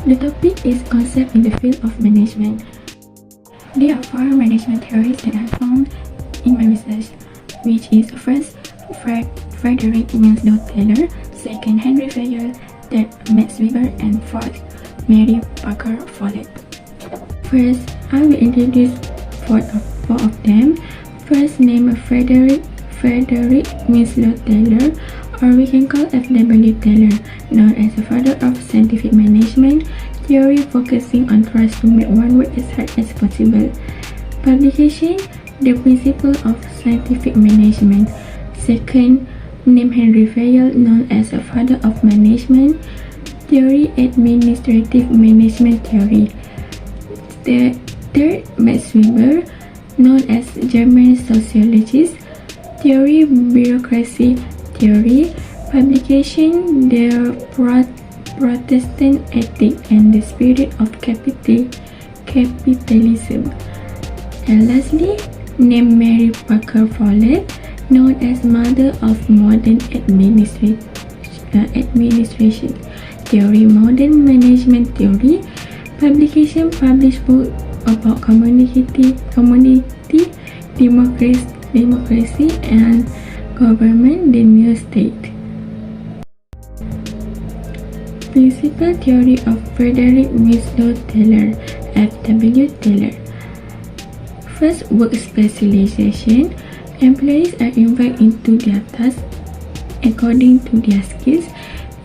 The topic is concept in the field of management. There are 4 management theories that I found in my research, which is first, Frederick Winslow Taylor, second, Henry Fayol, third, Max Weber, and fourth, Mary Parker Follett. First, I will introduce 4 of them. First, name Frederick Winslow Taylor, or we can call F.W. Taylor, known as the father of scientific management theory, focusing on trying to make one work as hard as possible. Publication: The Principle of Scientific Management. Second, name Henry Fayol, known as the father of management theory, administrative management theory. The third, Max Weber, known as German sociologist theory, bureaucracy theory. Publication: The Protestant Ethic and the Spirit of Capitalism. And lastly, name Mary Parker Follett, known as Mother of Modern Administration Theory, Modern Management Theory. Publication: published book about community democracy and government, the new state. Principal theory of Frederick Winslow Taylor, F.W. Taylor. First, work specialization. Employees are invited into their tasks according to their skills,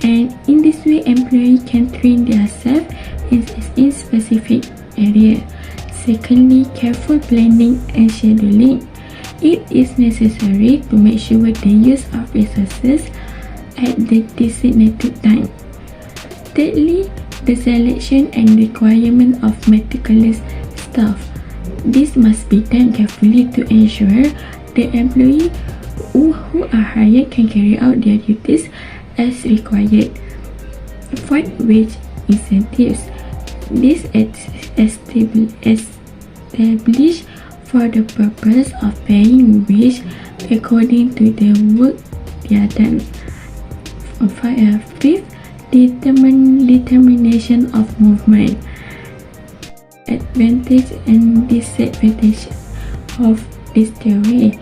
and in this way, employees can train themselves in specific area. Secondly, careful planning and scheduling. It is necessary to make sure the use of resources at the designated time. Thirdly, the selection and requirement of meticulous staff. This must be done carefully to ensure the employees who are hired can carry out their duties as required. Fourth, wage incentives. This is established for the purpose of paying wage according to the work they are done. Fifth, determination of movement. Advantage and disadvantage of this theory.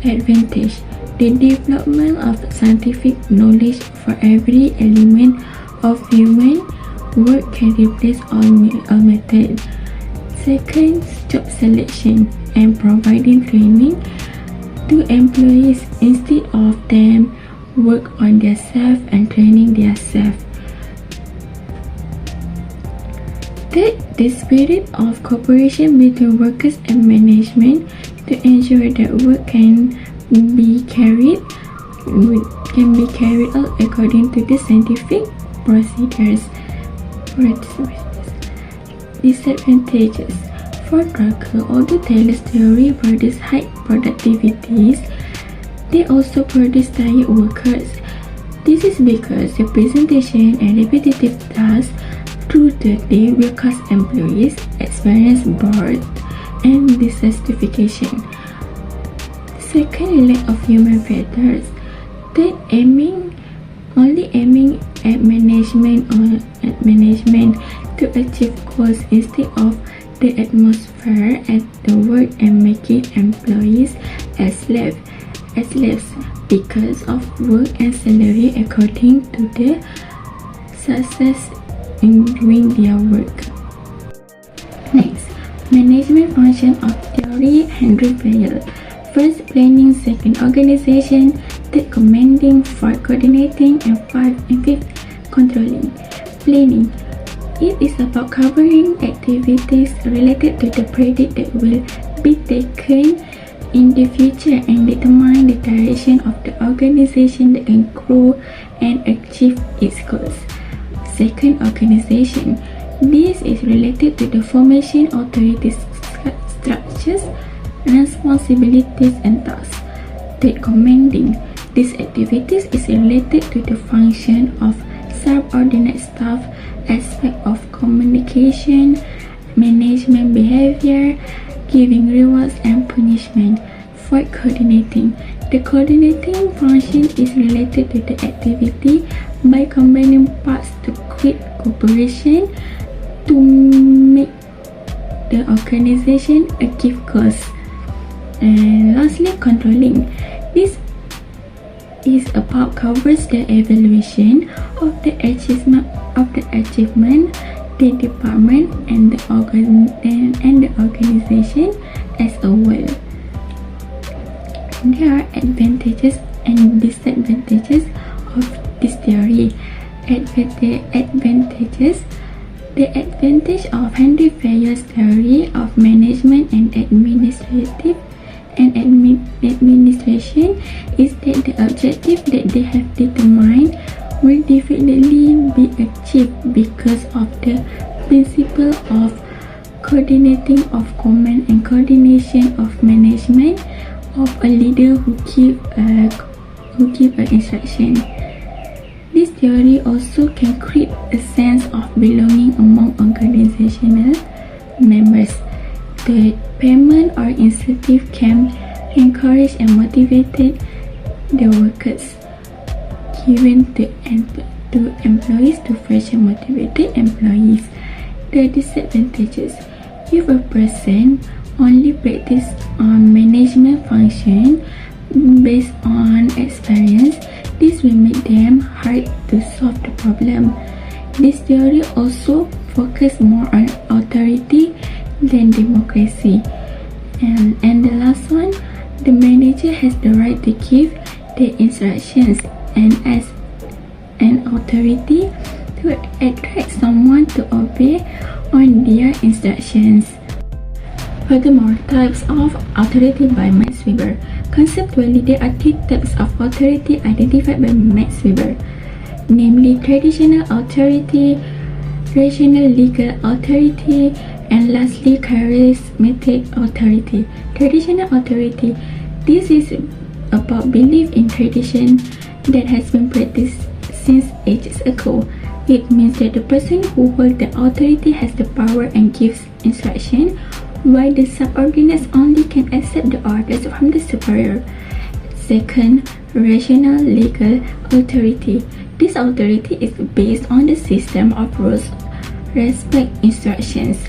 Advantage: the development of scientific knowledge for every element of human work can replace all methods. Second, job selection and providing training to employees instead of them work on themselves and training themselves. Third, the spirit of cooperation between workers and management to ensure that work can be carried out according to the scientific procedures. Disadvantages: for Drucker, although Taylor's theory produces high productivities, they also produce tired workers. This is because the presentation and repetitive tasks through the day will cause employees experience boredom and dissatisfaction. Second, lack of human factors. Third, only aiming at management to achieve goals instead of the atmosphere at the work and making employees as slaves because of work and salary according to the success in doing their work. Next, management function of theory, Henry Fayol. First, planning. Second, organization. Third, commanding. Fourth, coordinating. And fifth, controlling. Planning. It is about covering activities related to the project that will be taken in the future and determine the direction of the organization that can grow and achieve its goals. Second, organization. This is related to the formation, authority structures, responsibilities, and tasks. Third, commanding. These activities is related to the function of subordinate staff, aspect of communication, management behavior, giving rewards and punishment. Fourth, coordinating. The coordinating function is related to the activity by combining parts to create cooperation, to make the organization achieve goals. And lastly, controlling. This is about covers the evaluation of the achievement the department and the organization as a whole. There are advantages and disadvantages of this theory. Advantages. The advantage of Henry Fayer's theory of management and administration is that the objective that they have determined will definitely be achieved because of the principle of coordinating of command and coordination of management of a leader who give an instruction. This theory also can create a sense of belonging among organizational members. The payment or incentive can encourage and motivate the workers, given to employees to further motivated employees. The disadvantages. If a person only practice on management function based on experience, this will make them hard to solve the problem. This theory also focuses more on authority than democracy. And the last one, the manager has the right to give the instructions and as an authority to attract someone to obey on their instructions. Furthermore, types of authority by Max Weber. Conceptually, there are three types of authority identified by Max Weber, namely traditional authority, rational legal authority, and lastly, charismatic authority. Traditional authority. This is about belief in tradition that has been practiced since ages ago. It means that the person who holds the authority has the power and gives instruction, while the subordinates only can accept the orders from the superior. Second, rational legal authority. This authority is based on the system of rules, respect instructions.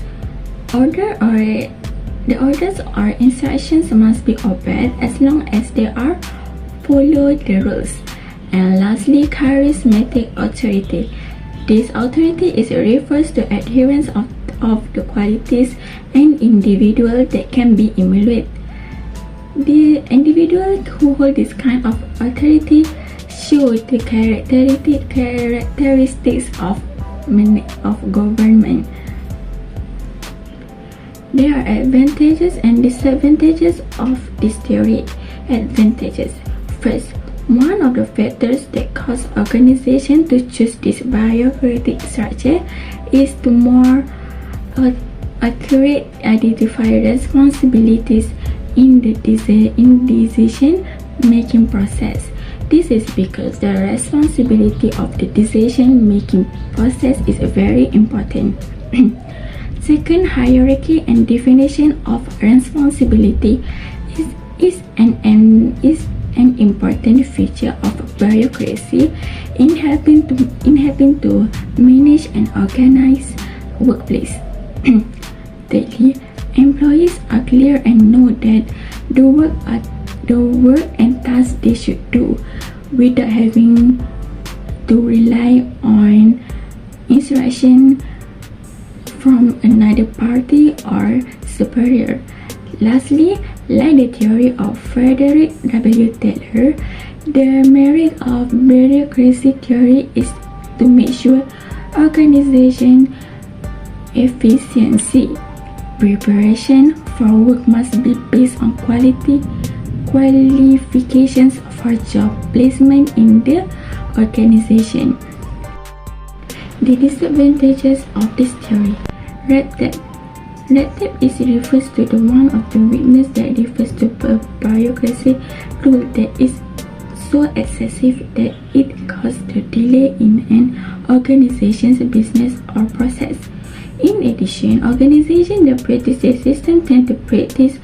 The orders or instructions must be obeyed as long as they are followed the rules. And lastly, charismatic authority. This authority refers to adherence of the qualities and individual that can be emulated. The individual who hold this kind of authority show the characteristics of government. There are advantages and disadvantages of this theory. Advantages. First, one of the factors that cause organizations to choose this bureaucratic structure is to more accurate identify responsibilities in the decision-making process. This is because the responsibility of the decision-making process is very important. Second, hierarchy and definition of responsibility is an important feature of bureaucracy in helping to manage and organize workplace. Thirdly, employees are clear and know that the work and tasks they should do without having to rely on instruction from another party or superior. Lastly, like the theory of Frederick W. Taylor, the merit of bureaucracy theory is to make sure organization efficiency. Preparation for work must be based on qualifications for job placement in the organization. The disadvantages of this theory. Red tape. Red tape refers to the one of the weakness that refers to a bureaucracy rule that is so excessive that it causes the delay in an organization's business or process. In addition, organizations that practice this system tend to practice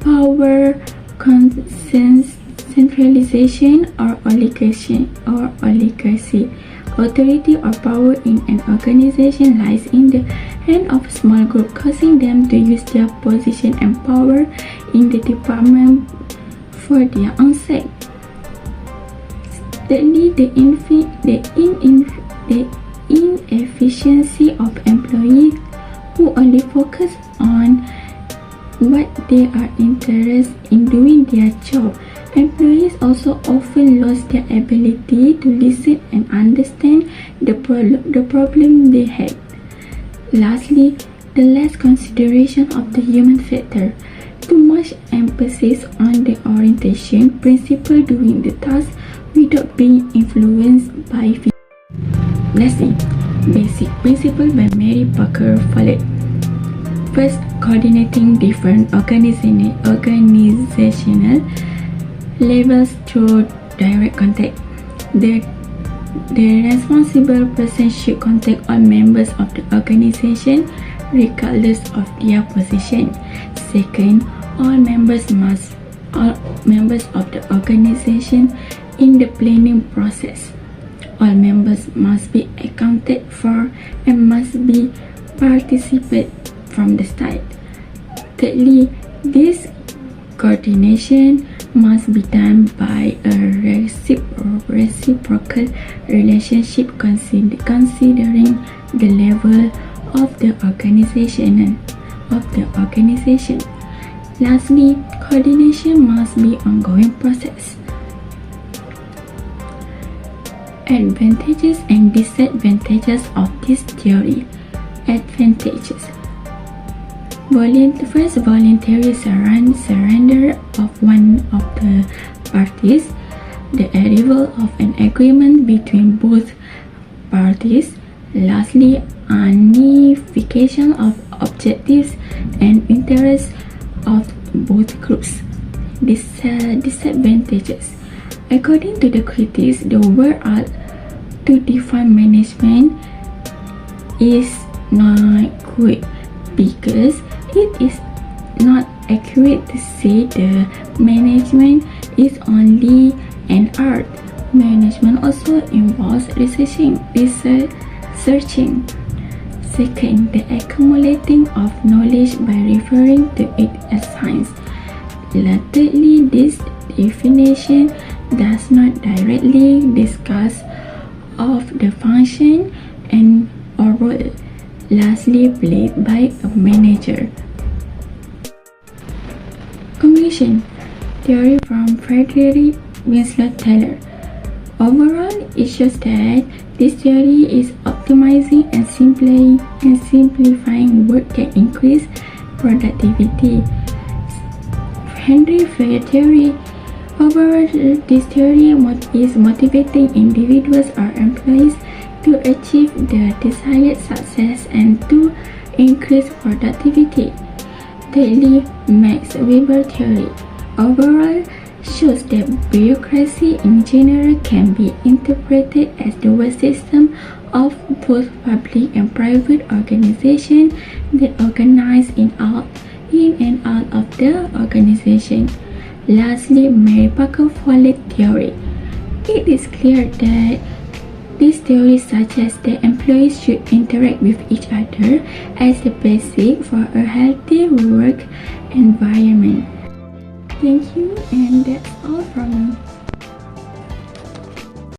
power centralization or oligarchy. authority or power in an organization lies in the hand of a small group, causing them to use their position and power in the department for their own sake. Thirdly, the inefficiency of employees who only focus on what they are interested in doing their job. Employees also often lose their ability to listen and understand the problem they have. Lastly, the less consideration of the human factor. Too much emphasis on the orientation principle doing the task without being influenced by fear. Lastly, basic principle by Mary Parker Follett. First, coordinating different organizational levels through direct contact. The responsible person should contact all members of the organization regardless of their position. Second, all members of the organization in the planning process. All members must be accounted for and must be participate from the start. Thirdly, this coordination must be done by a reciprocal relationship considering the level of the organization. Lastly, coordination must be an ongoing process. Advantages and disadvantages of this theory. Advantages. First, voluntary surrender of one of the parties, the arrival of an agreement between both parties. Lastly, unification of objectives and interests of both groups. Disadvantages. According to the critics, the word to define management is not good because it is not accurate to say the management is only an art. Management also involves researching. Second, the accumulating of knowledge by referring to it as science. Thirdly, this definition does not directly discuss of the function and or role lastly played by a manager. Conclusion. Theory from Frederick Winslow Taylor. Overall, it shows that this theory is optimizing and simplifying work that increase productivity. Henry Fayette theory. Overall, this theory is motivating individuals or employees to achieve the desired success and to increase productivity. Thirdly, Max Weber theory. Overall, shows that bureaucracy in general can be interpreted as the work system of both public and private organizations that organize in and out of the organization. Lastly, Mary Parker Follett theory. It is clear that this theory suggests that employees should interact with each other as the basic for a healthy work environment. Thank you, and that's all from me.